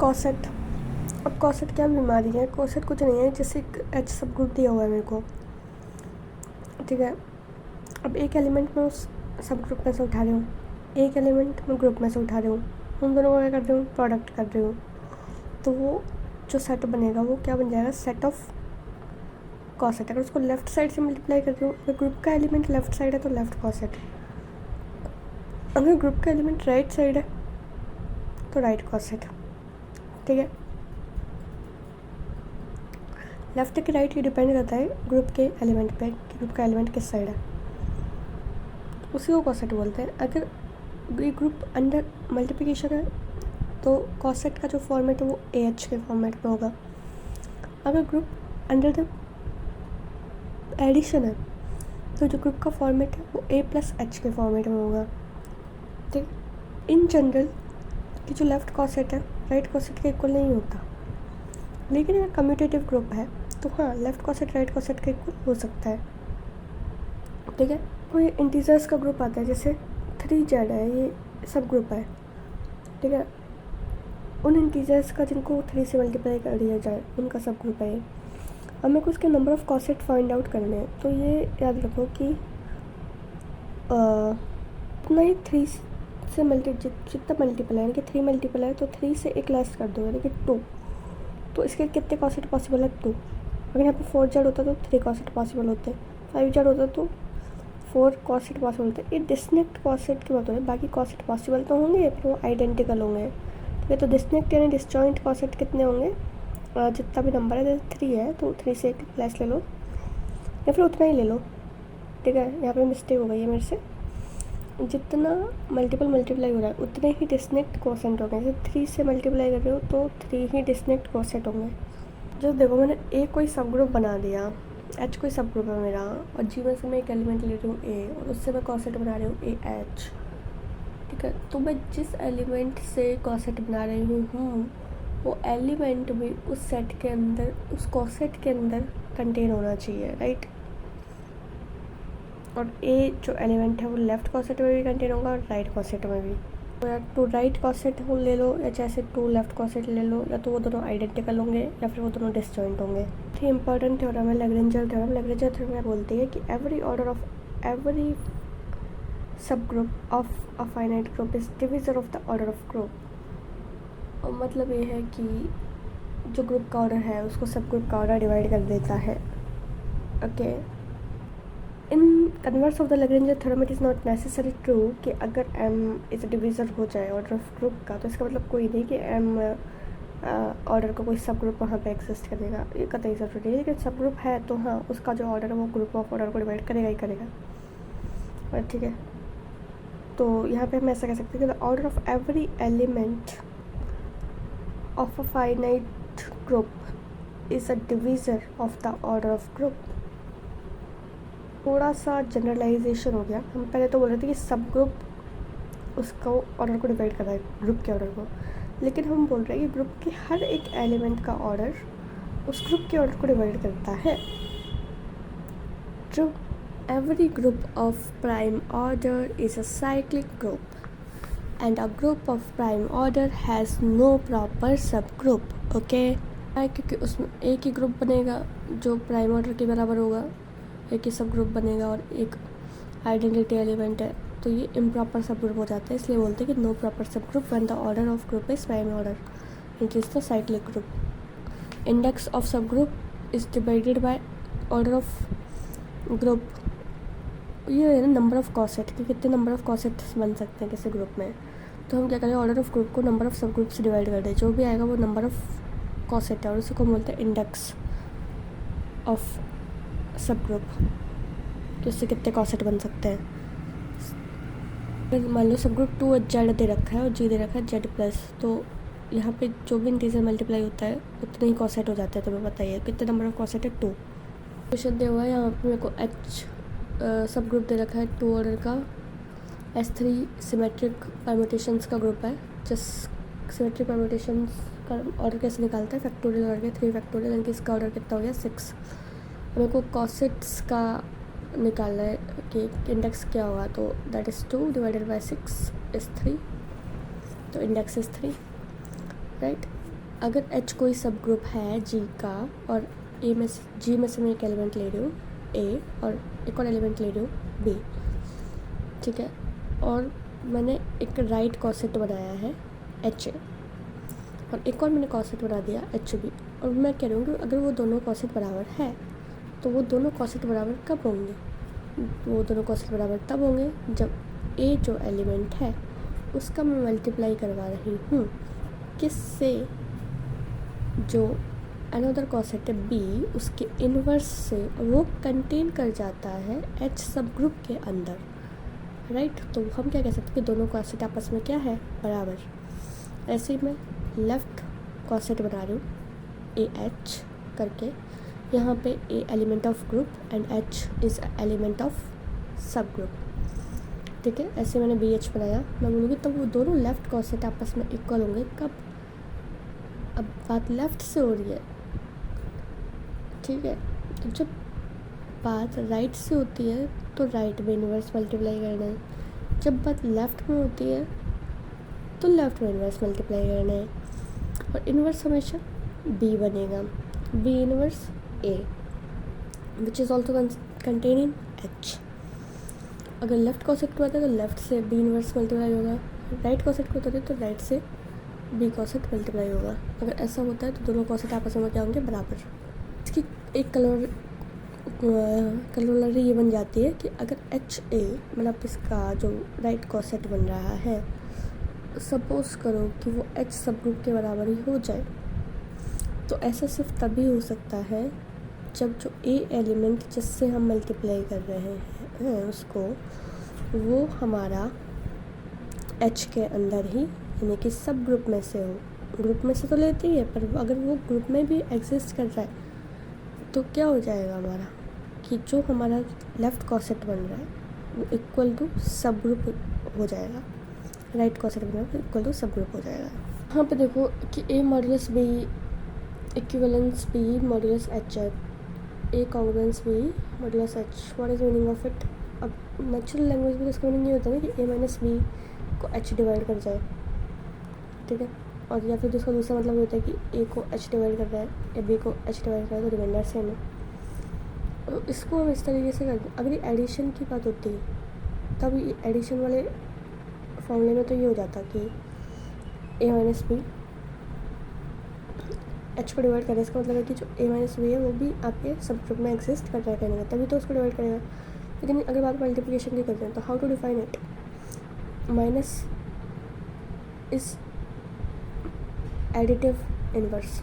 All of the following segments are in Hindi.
कॉसेट। अब कॉसेट क्या बीमारी है? कॉसेट कुछ नहीं है, जैसे एक एच सब ग्रुप दिया हुआ है मेरे को, ठीक है। अब एक एलिमेंट मैं उस सब ग्रुप में से उठा रही हूँ, एक एलिमेंट मैं ग्रुप में से उठा रही हूँ, उन दोनों को क्या कर रही हूँ? प्रोडक्ट कर रही हूँ। तो वो जो सेट बनेगा वो क्या बन जाएगा? Set of कॉसेट। अगर उसको लेफ्ट साइड से मल्टीप्लाई कर रही हूँ, अगर ग्रुप का एलिमेंट लेफ्ट साइड है तो लेफ्ट कॉसेट, अगर ग्रुप का एलिमेंट राइट साइड है तो राइट कॉसेट, ठीक है। लेफ्ट के राइट ये डिपेंड करता है ग्रुप के एलिमेंट पे कि ग्रुप का एलिमेंट किस साइड है, उसी को कॉसेट बोलते हैं। अगर ये ग्रुप अंडर मल्टीप्लिकेशन है तो कॉसेट का जो फॉर्मेट है वो ए एच के फॉर्मेट में होगा। अगर ग्रुप अंडर द एडिशन है तो जो ग्रुप का फॉर्मेट है वो ए प्लस एच के फॉर्मेट में होगा, ठीक। इन जनरल कि जो लेफ़्ट कॉसेट है राइट कॉसेट के इक्वल नहीं होता, लेकिन अगर कम्यूटेटिव ग्रुप है तो हाँ, लेफ़्ट कॉसेट राइट कॉसेट के इक्वल हो सकता है, ठीक है। कोई इंटीजर्स का ग्रुप आता है, जैसे 3z है, ये सब ग्रुप है, ठीक है। उन इंटीजर्स का जिनको 3 से मल्टीप्लाई कर दिया जाए उनका सब ग्रुप है ये। अब मेरे को उसके नंबर ऑफ़ कॉसेट फाइंड आउट करने हैं, तो ये याद रखो कि उतना ही 3 से जितना मल्टीपल है, यानी कि 3 मल्टीपल है तो 3 से एक लेस कर दो, यानी कि 2। तो इसके कितने कॉसेट पॉसिबल है? 2। अगर यहाँ पे 4z होता तो 3 कॉसेट पॉसिबल होते, 5z होता तो 4 कॉसेट पॉसिबल होते। ये डिस्टिंक्ट कॉसेट की बात हो रही है, बाकी कॉसेट पॉसिबल तो होंगे फिर वो आइडेंटिकल होंगे, ठीक है। तो डिस्टिंक्ट यानी डिसजॉइंट कॉसेट कितने होंगे? जितना भी नंबर है, जैसे 3 है तो 3 से एक लेस ले लो या फिर उतना ही ले लो, ठीक है। यहाँ पे मिस्टेक हो गई है मेरे से, जितना मल्टीपल मल्टीप्लाई हो रहा है उतने ही डिस्टिंक्ट कोसेंट होंगे। जैसे 3 से मल्टीप्लाई कर रहे हो तो 3 ही डिस्टिंक्ट कोसेंट होंगे। जो देखो, मैंने ए कोई सब ग्रुप बना दिया, एच कोई सब ग्रुप है मेरा, और जी में से मैं एक एलिमेंट ले रही हूँ ए, और उससे मैं कॉसेट बना रही हूँ ए एच, ठीक है। तो मैं जिस एलिमेंट से कॉसेट बना रही हूँ वो एलिमेंट भी उस सेट के अंदर, उस कॉसेट के अंदर कंटेन होना चाहिए, राइट। और ए जो एलिमेंट है वो लेफ़्ट कॉसेट में भी कंटेन होगा और राइट कॉसेट में भी। तो या तो राइट कॉसेट हो ले लो या जैसे 2 लेफ़्ट कॉसेट ले लो, या तो वो दोनों आइडेंटिकल होंगे या फिर वो दोनों डिसजॉइंट होंगे। थ्री इंपॉर्टेंट थ्योरम है लैग्रेंजर थ्योरम। लैग्रेंजर थ्योरम बोलती है कि एवरी ऑर्डर ऑफ एवरी सब group of a finite group is divisor of the order of group. और मतलब ये है कि जो ग्रुप का ऑर्डर है उसको सब ग्रुप का ऑर्डर डिवाइड कर देता है, okay. In converse of the Lagrange's theorem it is not necessary true कि अगर m इज डिविज़र हो जाए ऑर्डर ऑफ ग्रुप का, तो इसका मतलब कोई नहीं कि m ऑर्डर का कोई सब ग्रुप वहाँ पे एग्जिस्ट करेगा, ये कतई ज़रूरी नहीं। लेकिन सब ग्रुप है तो हाँ, उसका जो ऑर्डर है वो ग्रुप ऑफ ऑर्डर को डिवाइड करेगा ही करेगा, और ठीक है। तो यहाँ पे हम ऐसा कह सकते हैं कि the order of every element of a finite group is a divisor of the order of group. थोड़ा सा जनरलाइजेशन हो गया। हम पहले तो बोल रहे थे कि सब ग्रुप उसको ऑर्डर को डिवाइड कर रहा है, ग्रुप के ऑर्डर को, लेकिन हम बोल रहे हैं कि ग्रुप के हर एक एलिमेंट का ऑर्डर उस ग्रुप के ऑर्डर को डिवाइड करता है। जो every group of prime order is a cyclic group and a group of prime order has no proper subgroup, okay. क्योंकि उसमें एक ही ग्रुप बनेगा जो प्राइम ऑर्डर के बराबर होगा, एक ही सब ग्रुप बनेगा और एक आइडेंटिटी एलिमेंट है, तो ये इम्प्रॉपर सब ग्रुप हो जाता है। इसलिए बोलते हैं कि no proper subgroup when the order of group is prime order, it is the cyclic group. Index of subgroup is divided by order of group. ये है ना नंबर ऑफ कॉसेट कि कितने नंबर ऑफ कॉसेट्स बन सकते हैं किसी ग्रुप में। तो हम क्या करें, ऑर्डर ऑफ ग्रुप को नंबर ऑफ सब ग्रुप से डिवाइड कर दें, जो भी आएगा वो नंबर ऑफ कॉसेट है, और उसी को बोलते हैं इंडेक्स ऑफ सब ग्रुप, तो इससे कितने कॉसेट बन सकते हैं। मान लो सब ग्रुप 2z दे रखा है और g दे रखा है z प्लस, तो यहाँ पे जो भी इंटीजर मल्टीप्लाई होता है उतने ही कॉसेट हो जाते हैं। तुम्हें बताइए कितने नंबर ऑफ कॉसेट है? 2। क्वेश्चन दिया हुआ है यहाँ पे मेरे को h सब ग्रुप दे रखा है 2 ऑर्डर का, S3 सिमेट्रिक परम्यूटेशंस का ग्रुप है। जस्ट सिमेट्रिक परम्यूटेशंस का ऑर्डर कैसे निकालता है? फैक्टोरियल करके 3 फैक्टोरियल, यानी कि इसका ऑर्डर कितना हो गया? 6। मेरे को कॉसेट्स का निकालना है कि इंडेक्स क्या होगा, तो that is 2 divided by 6 is 3, तो इंडेक्स इज़ 3, राइट। अगर एच कोई सब ग्रुप है जी का और जी में से मैं एक एलिमेंट ले रही हूँ ए और एक और एलिमेंट ले रही हूँ बी, ठीक है, और मैंने एक राइट कॉसेट बनाया है एच ए और एक और मैंने कॉसेट बना दिया एच बी, और मैं कह रही हूँ कि अगर वो दोनों कॉसेट बराबर है तो वो दोनों कॉसेट बराबर कब होंगे? वो दोनों कॉसेट बराबर तब होंगे जब ए जो एलिमेंट है उसका मैं मल्टीप्लाई करवा रही हूँ किससे? जो अनदर कॉसेट है बी उसके इन्वर्स से, वो कंटेन कर जाता है एच सब ग्रुप के अंदर, राइट। तो हम क्या कह सकते हैं कि दोनों कॉसेट आपस में क्या है? बराबर। ऐसे ही मैं लेफ़्ट कॉसेट बना रही हूँ ए एच करके, यहाँ पे A element of group and H is element of subgroup, ठीक है। ऐसे मैंने बी एच बनाया, मैं बोलूँगी तब वो दोनों लेफ़्ट कॉसेट आपस में इक्वल होंगे कब? अब बात लेफ़्ट से हो रही है, ठीक है। तो जब बात राइट से होती है तो राइट में इन्वर्स मल्टीप्लाई करना है, जब बात लेफ़्ट में होती है तो लेफ़्ट में इन्वर्स मल्टीप्लाई करना है, और इन्वर्स हमेशा बी बनेगा, B inverse A which is also contain in H. अगर लेफ़्ट कॉसेट को आता है तो लेफ़्ट से बी इन्वर्स मल्टीप्लाई होगा, राइट कॉसेट को होता है तो राइट से बी कॉसेट मल्टीप्लाई होगा। अगर ऐसा होता है तो दोनों कॉसेट आपस में क्या होंगे? बराबर। इसकी एक कलर ये बन जाती है कि अगर एच ए मतलब इसका जो राइट कॉसेट बन रहा है, सपोज़ करो कि वो एच सब ग्रुप के बराबर ही हो जाए, तो ऐसा सिर्फ तभी हो सकता है जब जो ए एलिमेंट जिससे हम मल्टीप्लाई कर रहे हैं उसको वो हमारा एच के अंदर ही यानी कि सब ग्रुप में से हो। ग्रुप में से तो लेते ही है, पर अगर वो ग्रुप में भी एग्जिस्ट कर रहा है तो क्या हो जाएगा हमारा कि जो हमारा लेफ़्ट कॉसेट बन रहा है वो इक्वल टू सब ग्रुप हो जाएगा, राइट कॉसेट बन रहा है इक्वल टू सब ग्रुप हो जाएगा। यहाँ पे देखो कि A modulus B equivalence B modulus H है, A congruence B modulus H, what is meaning of it? अब नेचुरल लैंग्वेज में इसका मीनिंग ये होता है ना कि ए माइनस बी को एच डिवाइड कर जाए, ठीक है, और या फिर उसका दूसरा मतलब होता है कि ए को एच डिवाइड कर रहा है या बी को एच डिवाइड कर रहा है तो रिमाइंडर सेम है। तो इसको हम इस तरीके से करते हैं। अगर ये एडिशन की बात होती है तब ये एडिशन वाले फॉर्मूले में तो ये हो जाता कि ए माइनस बी एच को डिवाइड करें, इसका मतलब है कि जो ए माइनस बी है वो भी आपके सब ग्रुप में एग्जिस्ट कर रहा है कहने का, तभी तो उसको डिवाइड करेगा। लेकिन अगर बात मल्टीप्लिकेशन की करते हैं तो how to define it? Minus is additive inverse,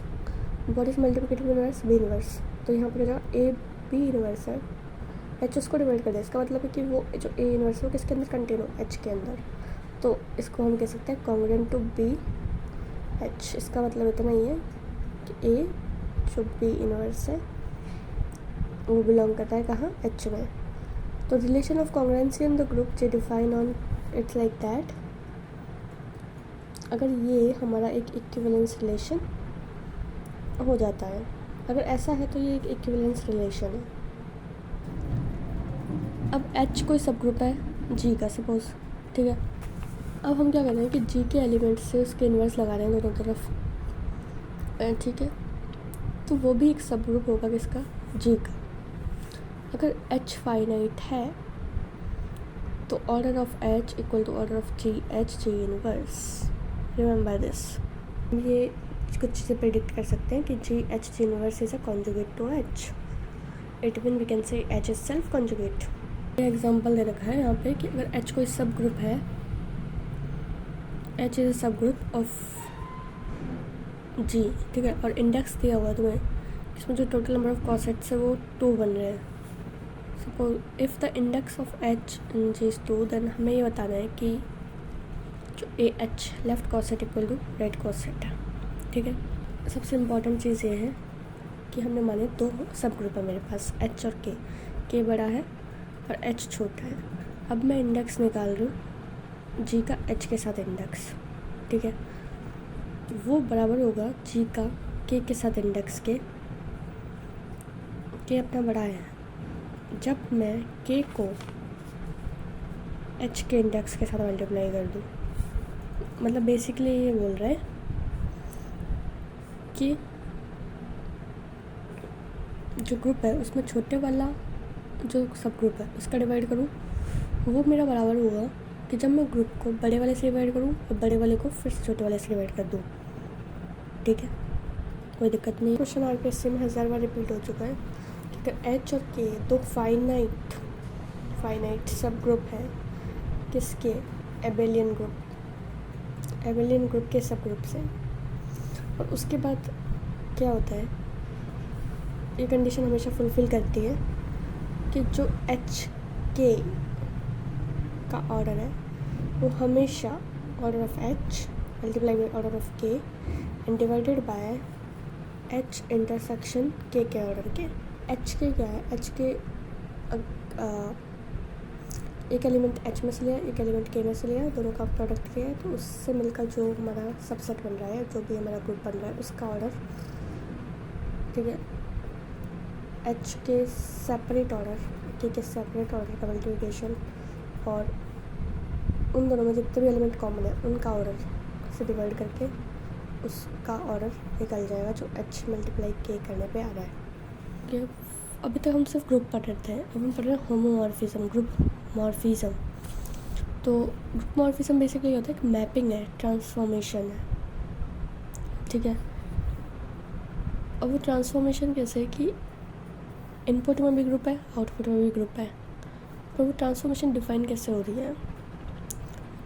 what is multiplicative inverse? B inverse. तो यहाँ पर जो ए बी इन्वर्स है एच उसको डिवाइड कर दे, इसका मतलब है कि वो जो ए इन्वर्स है वो किसके अंदर कंटेन हो? एच के अंदर। तो इसको हम कह सकते हैं कॉन्ग्रुएंट टू बी एच। इसका मतलब इतना ही है कि ए जो बी इन्वर्स है वो बिलोंग करता है कहाँ? एच में। तो relation of congruency in the group J define on it's like that, अगर ये हमारा एक इक्विवेलेंस रिलेशन हो जाता है, अगर ऐसा है तो ये एक इक्विवेलेंस रिलेशन है। अब एच कोई सब ग्रुप है जी का सपोज, ठीक है। अब हम क्या कर रहे हैं कि जी के एलिमेंट से उसके इन्वर्स लगा रहे हैं दोनों तरफ, ठीक है। तो वो भी एक सब ग्रुप होगा किसका? जी का। अगर एच फाइनाइट है तो order of H equal to order of G H G inverse. Remember this. ये कुछ चीज़ें प्रेडिक्ट कर सकते हैं कि G H G inverse is a conjugate to H. It mean we can say H is self conjugate. ये एग्जांपल दे रखा है यहाँ पे कि अगर एच कोई सब ग्रुप है, H is a subgroup of जी, ठीक है, और इंडेक्स दिया हुआ है तुम्हें, इसमें जो टोटल नंबर ऑफ कॉसेट्स है वो 2 बन रहे हैं। Suppose if the index of H in G is 2, then हमें ये बताना है कि जो A H left coset equal to right coset है, ठीक है। सबसे इम्पॉर्टेंट चीज़ ये है कि हमने माने 2 सब ग्रुप है मेरे पास, एच और के बड़ा है और एच छोटा है। अब मैं इंडेक्स निकाल रही हूँ जी का एच के साथ इंडेक्स, ठीक है। वो बराबर होगा जी का के साथ इंडेक्स के अपना बड़ा है। जब मैं के को एच के इंडेक्स के साथ मल्टीप्लाई कर दूँ, मतलब बेसिकली ये बोल रहा है कि जो ग्रुप है उसमें छोटे वाला जो सब ग्रुप है उसका डिवाइड करूँ, वो मेरा बराबर होगा कि जब मैं ग्रुप को बड़े वाले से डिवाइड करूँ और बड़े वाले को फिर से छोटे वाले से डिवाइड कर दूँ। ठीक है, कोई दिक्कत नहीं। क्वेश्चन RPSC में 1000 बार रिपीट हो चुका है कि अगर H और K दो फाइनाइट सब ग्रुप है किसके, एबेलियन ग्रुप के सब ग्रुप से। और उसके बाद क्या होता है, ये कंडीशन हमेशा फुलफ़िल करती है कि जो HK का ऑर्डर है वो हमेशा order of H multiply by order of K and divided by H intersection K के ऑर्डर के। HK क्या है, HK एक एलिमेंट H में से लिया, एक एलिमेंट K में से लिया, दोनों का प्रोडक्ट किया है, तो उससे मिलकर जो हमारा सबसेट बन रहा है, जो भी हमारा ग्रुप बन रहा है उसका ऑर्डर। ठीक है, H के सेपरेट ऑर्डर, K के सेपरेट ऑर्डर का मल्टीप्लिकेशन और उन दोनों में जितने भी एलिमेंट कॉमन है उनका ऑर्डर से डिवाइड करके उसका ऑर्डर निकल जाएगा जो H मल्टीप्लाई K करने पे आ रहा है। ठीक है, अभी तक हम सिर्फ ग्रुप पढ़ रहे थे, अब हम पढ़ रहे हैं होमोमॉर्फिज्म, ग्रुप मॉर्फिज्म। तो ग्रुप मॉर्फिज्म बेसिकली होता है कि मैपिंग है, ट्रांसफॉर्मेशन है। ठीक है, अब वो ट्रांसफॉर्मेशन कैसे है कि इनपुट में भी ग्रुप है, आउटपुट में भी ग्रुप है, पर वो ट्रांसफॉर्मेशन डिफाइन कैसे हो रही है।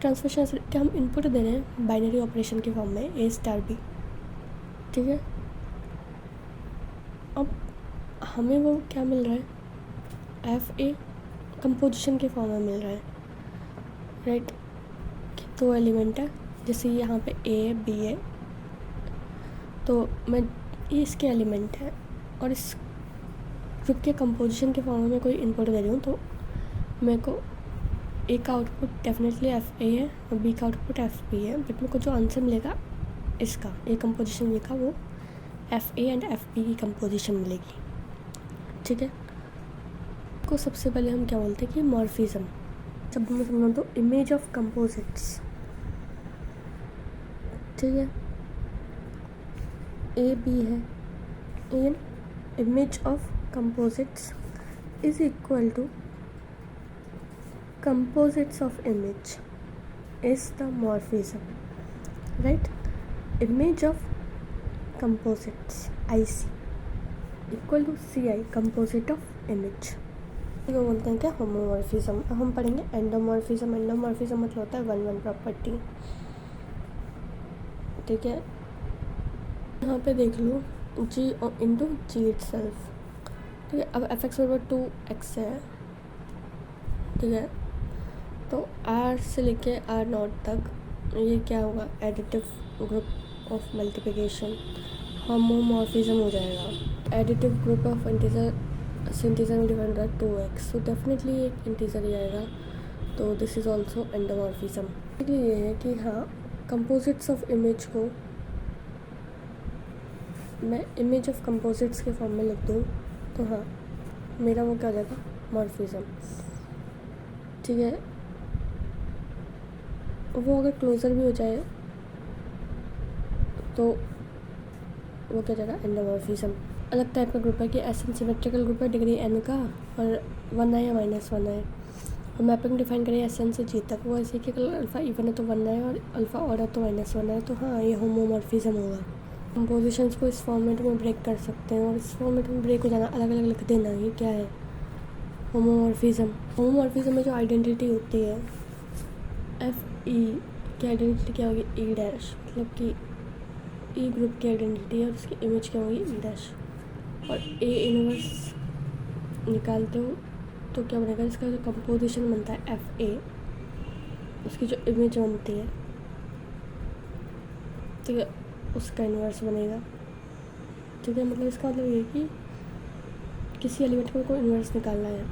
ट्रांसफॉर्मेशन क्या हम इनपुट दे रहे हैं बाइनरी ऑपरेशन के फॉर्म में A*B। ठीक है, अब हमें वो क्या मिल रहा है, FA कंपोजिशन के फॉर्म में मिल रहा है, राइट। कि दो एलिमेंट है, जैसे यहाँ पे A है, B है, तो मैं ये इसके एलिमेंट है और इस ग्रुप के कंपोजिशन के फॉर्म में कोई इनपुट दे रही हूँ, तो मेरे को A का आउटपुट डेफिनेटली FA है और B का आउटपुट FB है, बट मेरे को जो आंसर मिलेगा इसका A कंपोजिशन B का वो FA एंड FB की कंपोजिशन मिलेगी। ठीक है, को सबसे पहले हम क्या बोलते हैं कि मॉर्फिज्म। जब मैं समझाऊँ तो इमेज ऑफ कंपोजिट्स। ठीक है, AB है, an image of composites is equal to composites of image is the morphism, right? Image of composites IC equal to CI composite of image। तो बोलते हैं क्या, होमोमॉर्फिज्म। अब हम पढ़ेंगे एंडोमॉर्फिज्म। एंडोमॉर्फिज्म मतलब होता है 1-1 प्रॉपर्टी। ठीक है, यहाँ पे देख लो G इंटू G इटसेल्फ। ठीक है, अब fx बराबर 2x है। ठीक है, तो R से लेके R0 तक ये क्या होगा, additive group of multiplication, homomorphism हो जाएगा। एडिटिव ग्रुप ऑफ इंटीजर से इंटीजर में डिवाइड होता है 2x, तो डेफिनेटली एक इंटीजर ही आएगा, तो दिस इज़ ऑल्सो एंडोमॉर्फिज्म। ये है कि हाँ, कंपोजिट्स ऑफ इमेज को मैं इमेज ऑफ कंपोजिट्स के फॉर्म में लिख दूँ तो हाँ मेरा वो क्या हो जाएगा, मॉर्फिज्म। ठीक है, वो अगर क्लोजर भी हो जाए तो वो क्या जाएगा, एंडोमॉर्फिज्म। अलग टाइप का ग्रुप है कि एस एन सिमेट्रिकल ग्रुप है डिग्री n का और 1 है या -1 है, और मैपिंग डिफाइन करें एस एन से जी तक। वो ऐसे कि अगर अल्फ़ा इवन है तो 1 है और अल्फ़ा ऑड है तो -1 है, तो हाँ ये होमोमॉर्फिज्म होगा। कंपोजिशंस को इस फॉर्मेट में ब्रेक कर सकते हैं और इस फॉर्मेट में ब्रेक हो जाना, अलग अलग लिख देना, ये क्या है, होमोमॉर्फिज्म। होमोमॉर्फिज्म में जो आइडेंटिटी होती है FE की आइडेंटिटी क्या होगी, E डैश, मतलब कि E ग्रुप की आइडेंटिटी है और उसकी इमेज क्या होगी, E डैश। और A इनवर्स निकालते हो तो क्या बनेगा, इसका जो कंपोजिशन बनता है FA, उसकी जो इमेज बनती है, ठीक है, उसका इन्वर्स बनेगा। ठीक है, मतलब इसका मतलब ये कि किसी एलिमेंट को इन्वर्स निकालना है,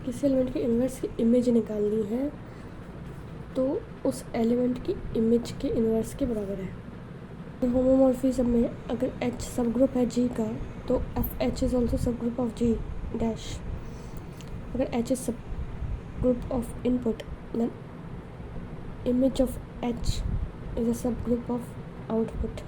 किसी एलिमेंट की इन्वर्स की इमेज निकालनी है, तो उस एलिमेंट की इमेज के इन्वर्स के बराबर है। होमोमॉर्फिज्म में अगर H सब ग्रुप है G का, तो FH is also subgroup of G dash. अगर H is subgroup of input, then image of H is a subgroup of output,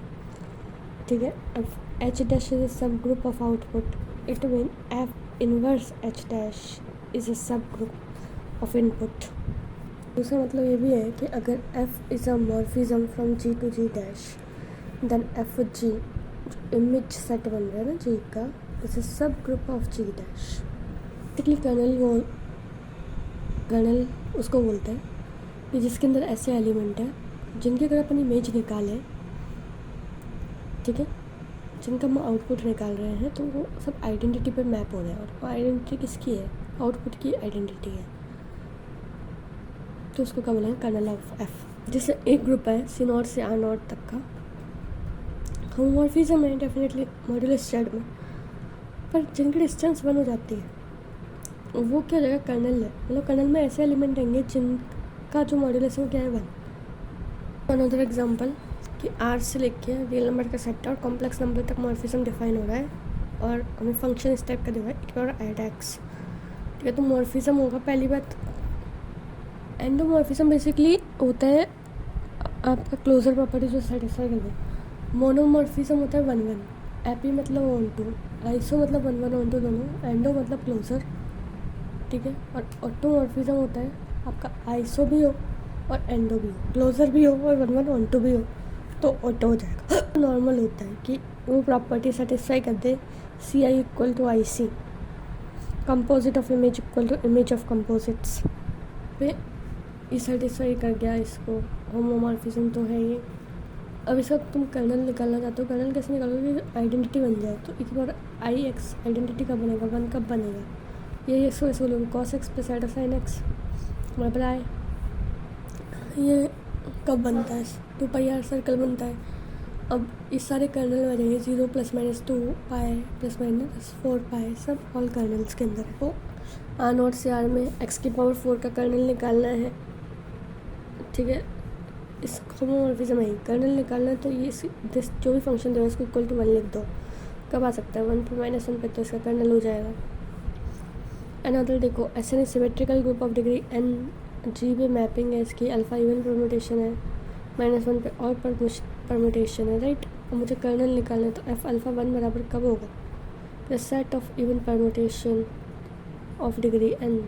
ठीक है। अब H dash is a subgroup of output, it mean F inverse H dash is a subgroup of input. दूसरा मतलब ये भी है कि अगर F is a morphism from G to G dash, then F G जो इमेज सेट बन रहा है ना जी का, is a subgroup of G dash. Basically kernel उसको बोलते हैं कि जिसके अंदर ऐसे एलिमेंट है जिनके अगर अपन इमेज निकालें, ठीक है, जिनका हम आउटपुट निकाल रहे हैं, तो वो सब आइडेंटिटी पे मैप हो रहे हैं। और वो आइडेंटिटी किसकी है? आउटपुट की आइडेंटिटी है। तो उसको क्या बोलेंगे? Kernel of F. जैसे एक ग्रुप है सी नॉट से आर नॉट तक का, होमोमॉर्फिज्म है डेफिनेटली मॉड्यूलस जेड में, पर जिनकी डिस्टेंस 1 हो जाती है वो क्या हो जाएगा? कर्नल है। मतलब कर्नल में ऐसे एलिमेंट आएंगे जिनका जो मॉड्यूलस है वो क्या है? 1। अनदर एग्जांपल कि आर से लेके रियल नंबर का सेट और कॉम्प्लेक्स नंबर तक मॉर्फिज्म डिफाइन हो रहा है, और हमें फंक्शन इस टाइप का दिया है और ऐड एक्स, ठीक है। तो मॉर्फिज्म होगा पहली बात। एंडोमॉर्फिज्म बेसिकली होता है आपका क्लोजर प्रॉपर्टी जो सेटिस्फाई कर दे। मोनोमॉर्फिज्म होता है 1-1, एपी मतलब 1-2, आइसो मतलब 1-1 1-2 दोनों, एंडो मतलब क्लोजर, ठीक है। और ऑटोमॉर्फिज्म होता है आपका आइसो भी हो और एंडो भी हो, क्लोजर भी हो और 1-1 1-2 भी हो, तो ऑटो हो जाएगा। नॉर्मल होता है कि वो प्रॉपर्टी सेटिस्फाई कर दे C I equal to I C, composite of image equal to image of composites पे ये सेटिस्फाई कर गया इसको। होमोमॉर्फिज्म तो है ये। अब इसका तुम कर्नल निकालना चाहते हो, कर्नल कैसे निकालोगे? आइडेंटिटी बन जाए तो एक बार आई एक्स आइडेंटिटी कब बनेगा? 1 कब बनेगा? ये इसको ऐसे बोलोगे cos x plus iota sine x multiply, ये कब बनता है? 2πr सर्कल बनता है। अब इस सारे कर्नल में जाएंगे 0 ± 2 पाई ± 4 पाई, सब ऑल कर्नल्स के अंदर है। तो आर नॉट से आर में एक्स की पावर 4 का कर्नल निकालना है, ठीक है। इस होमोमॉर्फिज्म में कर्नल निकालना है, तो ये जो भी फंक्शन देगा उसको इक्वल टू 1 लिख दो। कब आ सकता है? 1 पे -1 पे, तो इसका कर्नल हो जाएगा। अनदर देखो, ऐसे नहीं symmetrical group of degree n जी पे मैपिंग है इसकी, अल्फा इवन परम्यूटेशन है, -1 पे और परम्यूटेशन है, राइट। और मुझे कर्नल निकालना है, तो एफ अल्फा 1 बराबर कब होगा? The set of even permutation of degree n।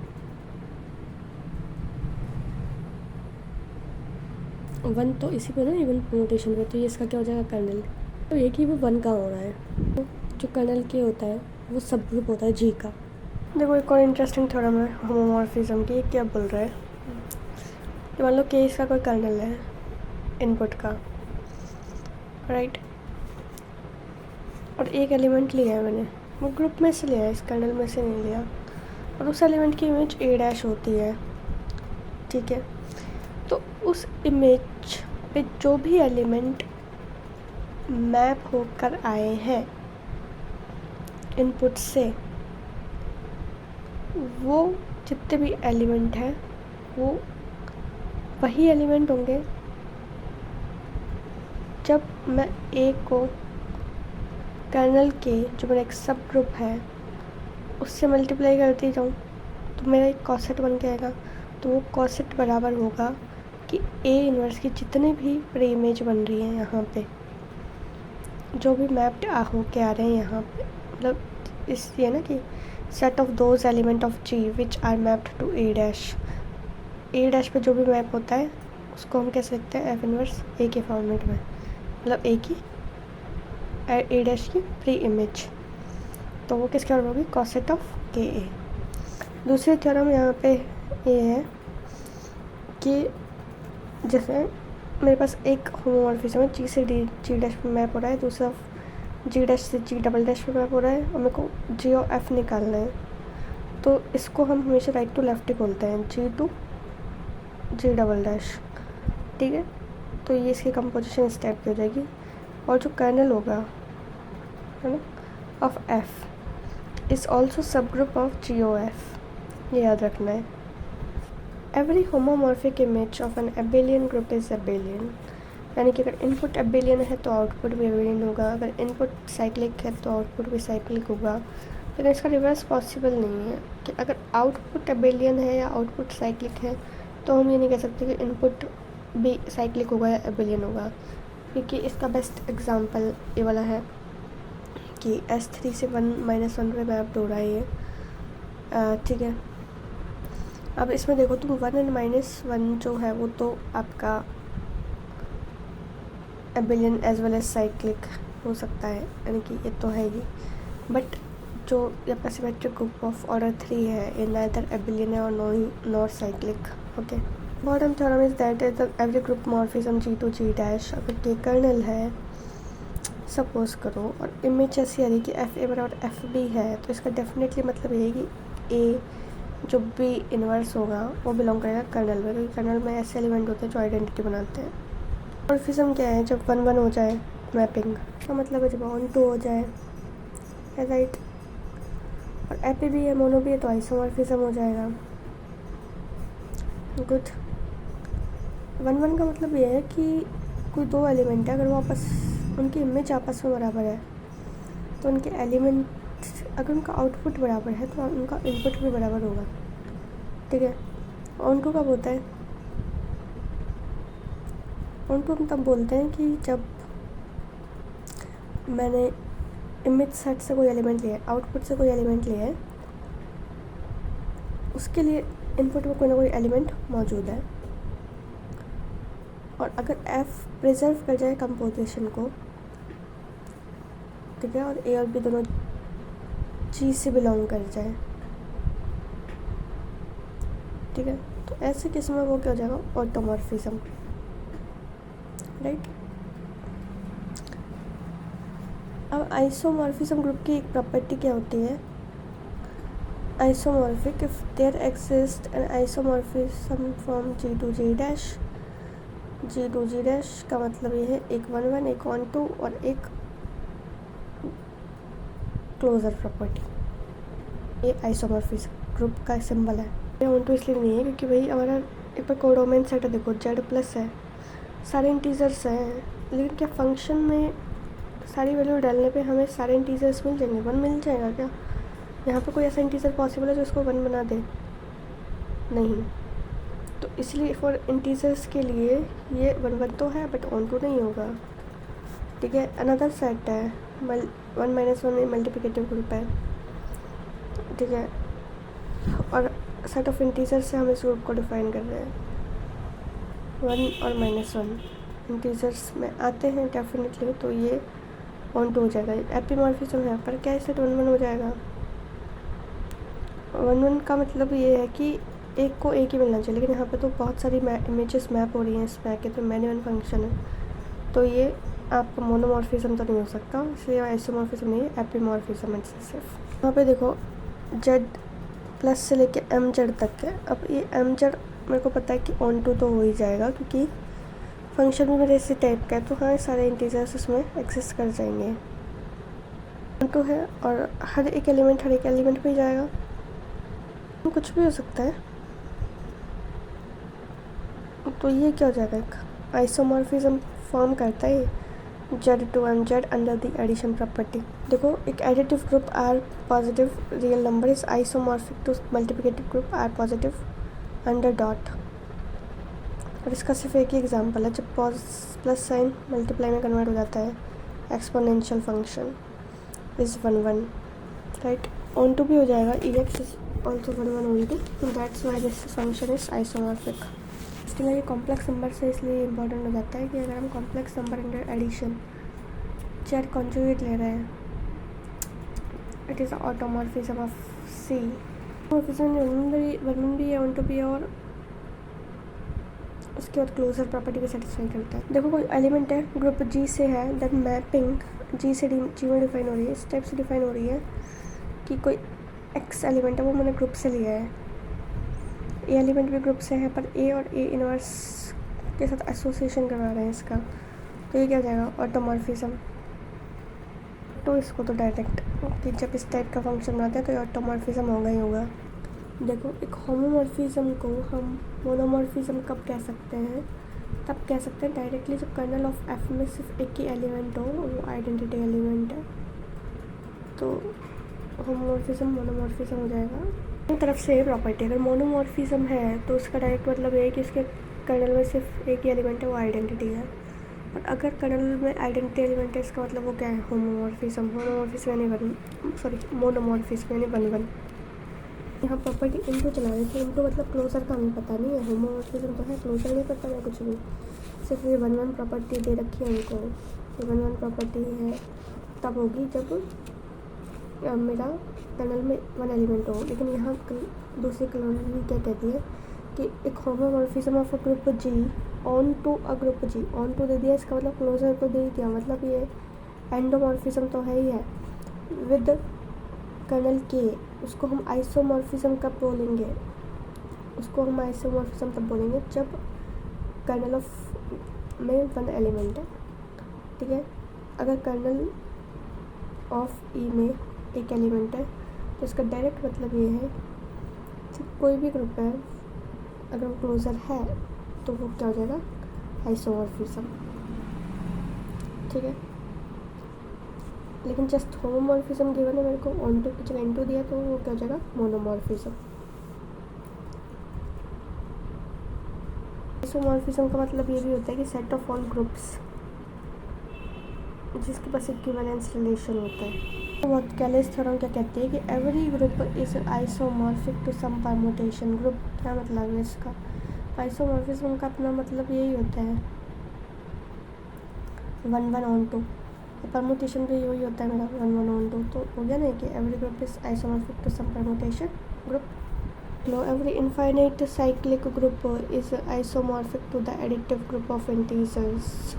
1 तो इसी पे ना इवन परम्यूटेशन पे, तो ये इसका क्या हो जाएगा? कर्नल। तो ये कि वो 1 कहाँ हो रहा है, तो जो कर्नल के होता है वो सब ग्रुप होता है जी का। देखो एक और इंटरेस्टिंग थ्योरम है होमोमॉर्फिज्म की। क्या बोल रहा है कि मान लो के इसका कोई कर्नल है इनपुट का, राइट, और एक एलिमेंट लिया है मैंने, वो ग्रुप में से लिया है, इस कर्नल में से नहीं लिया, और उस एलिमेंट की इमेज ए डैश होती है, ठीक है। तो उस इमेज पे जो भी एलिमेंट मैप होकर आए हैं इनपुट से, वो जितने भी एलिमेंट हैं वो वही एलिमेंट होंगे जब मैं ए को कर्नल के जो मेरा एक सब ग्रुप है उससे मल्टीप्लाई करती जाऊँ, तो मेरा एक कॉसेट बन के आएगा। तो वो कॉसेट बराबर होगा कि ए इनवर्स की जितने भी प्री इमेज बन रही है यहाँ पे, जो भी मैप्ड होके आ रहे हैं यहाँ पे, मतलब इस ये ना कि set of those element of G which are mapped to A dash. A dash पे जो भी मैप होता है उसको हम कैसे लिखते हैं? एफ इनवर्स ए के फॉर्मेट में, मतलब ए की ए डैश की प्री इमेज, तो वो किसके फॉर्म होगी? कॉसेट ऑफ के ए। दूसरी थ्योरम यहाँ पे ये है कि जैसे मेरे पास एक होमोमॉर्फिज्म है, जी से जी डैश पे मैप हो रहा है, दूसरा जी डैश से जी डबल डैश पे मैप हो रहा है, और मेरे को जी और एफ निकालना है। तो इसको हम हमेशा राइट टू लेफ्ट ही बोलते हैं, जी टू जी डबल डैश, ठीक है। तो ये इसकी कंपोजिशन इस टाइप की हो जाएगी। और जो कर्नल होगा है ना of F is also subgroup of G O F, ये याद रखना है। Every homomorphic image of an abelian group is abelian, यानी कि अगर इनपुट एबेलियन है तो आउटपुट भी एबेलियन होगा, अगर इनपुट साइक्लिक है तो आउटपुट भी साइक्लिक होगा। लेकिन इसका रिवर्स पॉसिबल नहीं है कि अगर आउटपुट एबेलियन है या आउटपुट साइक्लिक है तो हम ये नहीं कह सकते कि इनपुट भी साइक्लिक होगा या एबिलियन होगा, क्योंकि इसका बेस्ट एग्जांपल ये वाला है कि S3 से 1 - 1 पे मैप हो रहा है ये, ठीक है। अब इसमें देखो तुम 1 और -1 जो है वो तो आपका abelian as well as cyclic हो सकता है, यानी कि ये तो है ही, बट जो आपका सिमेट्रिक ग्रुप ऑफ ऑर्डर 3 है ये नाइदर एबिलियन है और nor cyclic, okay. Bottom theorem is that every group morphism G2G' अगर के कर्नल है सपोज करो और इमेज ऐसी आ रही कि FA बराबर FB है, तो इसका डेफिनेटली मतलब ये है कि A जो भी इन्वर्स होगा वो बिलोंग करेगा कर्नल में, क्योंकि कर्नल में ऐसे एलिमेंट होते हैं जो आइडेंटिटी बनाते हैं। मॉर्फिज्म क्या है, जब 1 1 हो जाए मैपिंग का मतलब है जब ऑन टू हो जाए, राइट। और एपी भी है, मोनो भी है, तो आइसोमॉर्फिज्म हो जाएगा। गुड। 1 1 का मतलब ये है कि कोई दो एलिमेंट है, अगर वो आपस उनकी इमेज आपस में बराबर है तो उनके एलिमेंट, अगर उनका आउटपुट बराबर है तो उनका इनपुट भी बराबर होगा, ठीक है। ऑन टू कब होता है, ऑन टू हम तब बोलते हैं कि जब मैंने इमेज सेट से कोई एलिमेंट लिया है, आउटपुट से कोई एलिमेंट लिया है, उसके लिए इनपुट में कोई ना कोई एलिमेंट मौजूद है, और अगर एफ प्रिजर्व कर जाए कंपोजिशन को, ठीक है, और ए और बी दोनों जी से बिलोंग कर जाए, ठीक है, तो ऐसे केस में वो क्या हो जाएगा, ऑटोमॉर्फिज्म, राइट। अब आइसोमॉर्फिज्म ग्रुप की एक प्रॉपर्टी क्या होती है, isomorphic if there exist an isomorphism from G2G', G2G' का मतलब ये है एक 1 1 एक ऑन टू और एक क्लोजर प्रॉपर्टी, ये आइसोमॉर्फिज्म ग्रुप का सिंबल है। ये ऑन टू इसलिए नहीं है क्योंकि भाई हमारा एक बार कोडोमेन सेट है, देखो Z+ है, सारे इंटीजर्स हैं, लेकिन क्या फंक्शन में सारी वैल्यू डालने पे हमें सारे इंटीजर्स मिल जाएंगे, 1 मिल जाएगा क्या, यहाँ पे कोई ऐसा इंटीजर पॉसिबल है जो इसको 1 बना दे, नहीं। तो इसलिए फॉर इंटीजर्स के लिए ये 1 1 तो है बट ऑन टू नहीं होगा, ठीक है। अनदर सेट है 1 - 1 में मल्टीप्लिकेटिव ग्रुप है, ठीक है, और सेट ऑफ इंटीजर्स से हम इस ग्रुप को डिफाइन कर रहे हैं। 1 और -1 इंटीजर्स में आते हैं डेफिनेटली, तो ये ऑन टू हो जाएगा, एपिमॉर्फिज्म है, पर क्या इससे 1 1 हो जाएगा। 1 1 का मतलब ये है कि एक को एक ही मिलना चाहिए, लेकिन यहाँ पे तो बहुत सारी इमेजेस मैप हो रही हैं, इसमें के तो मैनी वन फंक्शन है, तो ये आपका मोनोमॉर्फिज्म तो नहीं हो सकता, इसलिए आइसोमॉर्फिज्म नहीं है, एपिमॉर्फिज्म है सिर्फ। यहाँ पे देखो Z+ से लेके MZ तक है। अब ये MZ मेरे को पता है कि ऑन टू तो हो ही जाएगा क्योंकि फंक्शन भी मेरे इसी टाइप का है, तो हाँ सारे इंटीजर्स उसमें एक्सिस्ट कर जाएंगे, ऑन टू है, और हर एक एलिमेंट पे जाएगा, कुछ भी हो सकता है, तो ये क्या हो जाएगा, एक आइसोमॉर्फिज्म फॉर्म करता है Z2MZ under the addition property. देखो एक additive group R positive real number is isomorphic to multiplicative group R positive under dot, और इसका सिर्फ एक ही एग्जांपल है, जब प्लस साइन मल्टीप्लाई में कन्वर्ट हो जाता है, exponential function is 1 1, right. Onto भी हो जाएगा, EX इज ऑल्सो 1 1 only, तो that's why this function is isomorphic. इसके लिए कॉम्प्लेक्स नंबर से इसलिए इम्पोर्टेंट हो जाता है कि अगर हम complex number under addition Z conjugate ले रहे हैं, it is automorphism of C। Morphism 1 भी है, ऑन टू भी है, और उसके बाद क्लोजर प्रॉपर्टी को सेटिस्फाई करता है। देखो कोई एलिमेंट है ग्रुप G से है, दैट मैपिंग G से G में डिफाइन हो रही है, इस टाइप से डिफाइन हो रही है कि कोई X एलिमेंट है वो मैंने ग्रुप से लिया है, ए एलिमेंट भी ग्रुप से है, पर ए और ए इनवर्स के साथ एसोसिएशन करवा रहे हैं इसका, तो ये क्या हो जाएगा, ऑटोमॉर्फिज्म। तो इसको तो डायरेक्ट कि जब इस टाइप का फंक्शन बनाते हैं तो ये ऑटोमॉर्फिज्म होगा ही होगा। देखो एक होमोमॉर्फिज्म को हम मोनोमॉर्फिज्म कब कह सकते हैं, तब कह सकते हैं डायरेक्टली जब कर्नल ऑफ F में सिर्फ एक ही एलिमेंट हो, वो आइडेंटिटी एलिमेंट है, तो होमोमॉर्फिज्म मोनोमॉर्फिज्म हो जाएगा। एक तरफ से ये प्रॉपर्टी, अगर मोनोमॉर्फिज्म है तो उसका डायरेक्ट मतलब ये है कि उसके कर्नल में सिर्फ एक ही एलिमेंट है, वो आइडेंटिटी है। और अगर कर्नल में आइडेंटिटी एलिमेंट है, इसका मतलब वो क्या है, होमोमॉर्फिज्म। होमोमॉर्फिज्म यानी मोनोमॉर्फिज्म यानी वन। यहाँ प्रॉपर्टी इनटू चला रही थी। इनटू मतलब क्लोजर का हमें पता नहीं है, होमोमॉर्फिज्म तो है, क्लोजर नहीं पता है कुछ भी। सिर्फ ये वन प्रॉपर्टी दे रखी है उनको, ये वन प्रॉपर्टी है तब होगी जब मेरा कर्नल में वन एलिमेंट हो। लेकिन यहाँ दूसरी क्लोजर क्या कहती है कि एक homomorphism of a group G onto a group G. Onto दे दिया, इसका मतलब क्लोजर को दे दिया, मतलब ये एंडोमॉर्फिज्म तो है ही है। विद कर्नल के, उसको हम आइसोमॉर्फिज्म कब बोलेंगे, उसको हम आइसोमॉर्फिज्म तब बोलेंगे जब कर्नल ऑफ में वन एलिमेंट है, ठीक है। अगर कर्नल ऑफ ई में एक एलिमेंट है तो इसका डायरेक्ट मतलब ये है कि कोई भी ग्रुप है अगर वो क्लोजर है तो वो क्या हो जाएगा, आइसोमॉर्फिज्म, ठीक है। लेकिन जस्ट होमोमॉर्फिज्म गिवन है मेरे को, ऑन टू की जगह इनटू दिया तो वो क्या हो जाएगा, मोनोमॉर्फिज्म। आइसोमॉर्फिज्म का मतलब ये भी होता है कि सेट ऑफ ऑल ग्रुप्स जिसके पास इक्विवेलेंस रिलेशन होता है। तो कैलेस थ्योरम क्या कहती है कि every group is isomorphic to some permutation group. क्या मतलब है इसका, आइसोमॉर्फिज्म का अपना मतलब यही होता है, वन ऑन टू। परमुटेशन भी वही होता है मेरा, वन ऑन टू। तो हो गया ना कि every group is isomorphic to some permutation group. No every infinite cyclic group is isomorphic to the additive group of integers.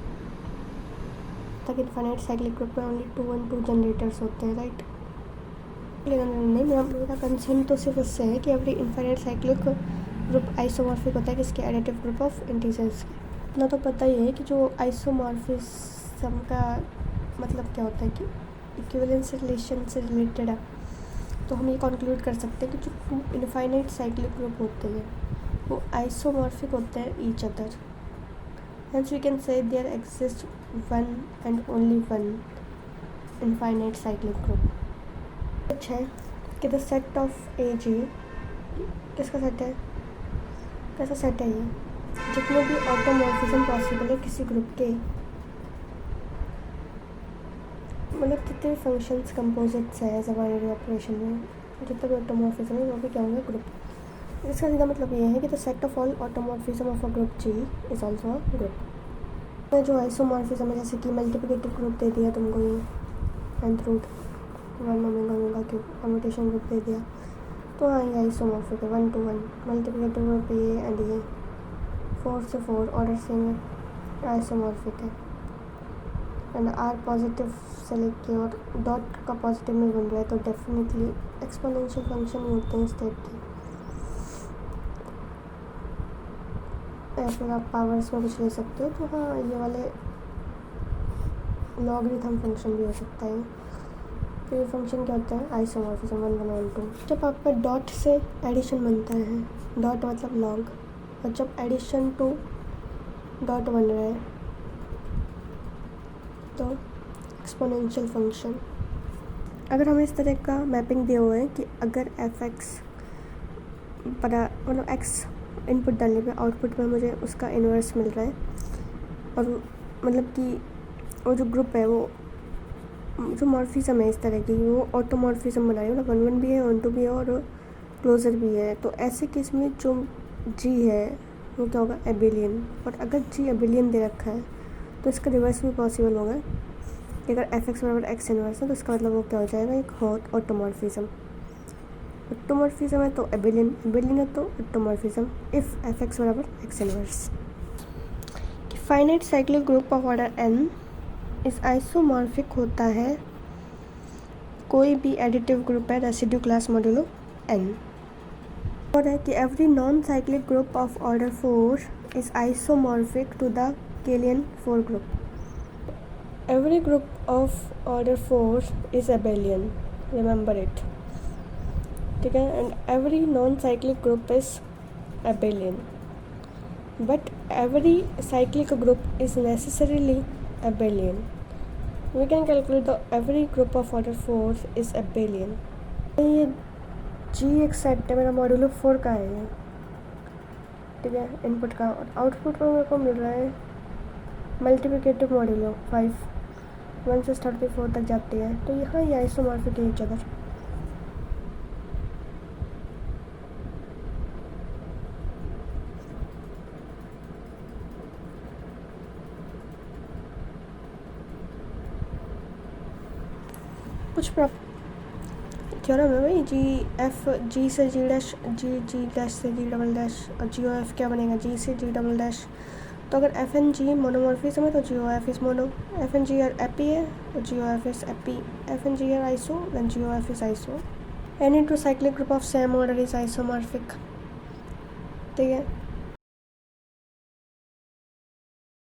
तक इनफाइनाइट साइक्लिक ग्रुप में ओनली 2 1 2 जनरेटर्स होते हैं, राइट। नहीं, मेरा कंसर्न तो सिर्फ इससे है कि every infinite cyclic group isomorphic होता है किसके, एडिटिव ग्रुप ऑफ इंटीजर्स के। इतना तो पता ही है कि जो आइसोमॉर्फिज्म का मतलब क्या होता है कि इक्विवेलेंस रिलेशन से रिलेटेड है। तो हम ये कंक्लूड कर सकते हैं कि जो 2 इनफाइनाइट साइक्लिक ग्रुप होते हैं वो आइसोमॉर्फिक होते हैं each other. Hence we can say there exists one and only one infinite cyclic group. कुछ है कि the set of AG किसका सेट है, कैसा सेट है ये, जितने भी ऑटोमॉर्फिज्म पॉसिबल है किसी ग्रुप के, मतलब जितने भी फंक्शंस कंपोजिट्स हैं एज अ बाइनरी ऑपरेशन में, जितने भी ऑटोमॉर्फिज्म है वो भी क्या होंगे, ग्रुप। इसका सीधा मतलब ये है कि the set of all automorphism of a group G is also a group. जो आइसोमॉर्फिज्म है, जैसे कि मल्टीप्लिकेटिव ग्रुप दे दिया तुमको ये nth root 1 omega cube, permutation group दे दिया तो हाँ ये आइसोमॉर्फिक है, 1 to 1 मल्टीप्लिकेटिव ग्रुप ये एंड ये 4 से 4 ऑर्डर सेम है, आइसोमॉर्फिक है। एंड आर पॉजिटिव से लेके और डॉट का पॉजिटिव में बन रहा है तो डेफिनेटली एक्सपोनेंशियल फंक्शन ही होते हैं स्टेट के, या फिर आप पावर्स में कुछ ले सकते हो। तो हाँ ये वाले लॉगरिथम फंक्शन भी हो सकता है। तो ये फंक्शन क्या होता है, आइसोमॉर्फिज्म 1 1 2। जब आपका डॉट से एडिशन बनता है, डॉट मतलब लॉग, और जब एडिशन टू डॉट बन रहा है तो एक्सपोनेंशियल फंक्शन। अगर हमें इस तरह का मैपिंग दिया हुआ है कि अगर एफ एक्स बड़ा मतलब एक्स इनपुट डालने पे आउटपुट में मुझे उसका इन्वर्स मिल रहा है, और मतलब कि वो जो ग्रुप है वो जो मॉर्फिज्म है इस तरह की वो ऑटोमॉर्फिज्म बना रही है, मतलब 1 1 भी है, 1 2 भी है और क्लोजर भी है। तो ऐसे केस में जो जी है वो क्या होगा, एबिलियन। और अगर जी एबिलियन दे रखा है तो इसका रिवर्स भी पॉसिबल होगा कि अगर एफ एक्स बराबर एक्स इनवर्स है तो इसका मतलब वो क्या हो जाएगा, एक हॉट ऑटोमॉर्फिज्म। ऑटोमॉर्फिज्म है तो एबिलियन, एबिलियन है तो ऑटोमॉर्फिज्म इफ़ एफ एक्स बराबर X inverse. Finite cyclic group of order N is isomorphic होता है कोई भी एडिटिव ग्रुप है रेसिड्यू क्लास मॉड्यूलो एन। और है कि every non cyclic group of order 4 is isomorphic to the Klein 4 group. Every group of order 4 is abelian, remember it, ठीक है। And every non cyclic group is abelian, but every cyclic group is necessarily abelian. We can calculate the every group of order 4 is abelian. ये G एक सेट है मेरा मॉड्यूलो 4 का है, ठीक है, इनपुट का। और आउटपुट में मेरे को मिल रहा है मल्टीप्लिकेटिव मॉड्यूलो 5, 1 से 34 तक जाती है। तो यहाँ ये आइसोमॉर्फिक है ईच अदर। कुछ थ्योरम है भाई, जी से जी डैश, जी डैश से जी डबल डैश, और जी ओ एफ क्या बनेगा, जी से जी डबल डैश। तो अगर एफ एन जी मोनोमॉर्फिज्म है तो G O F is mono, F and G are epi है तो G O F is epi, F and G are iso then G O F is iso. Any two cyclic group of same order is isomorphic, ठीक है।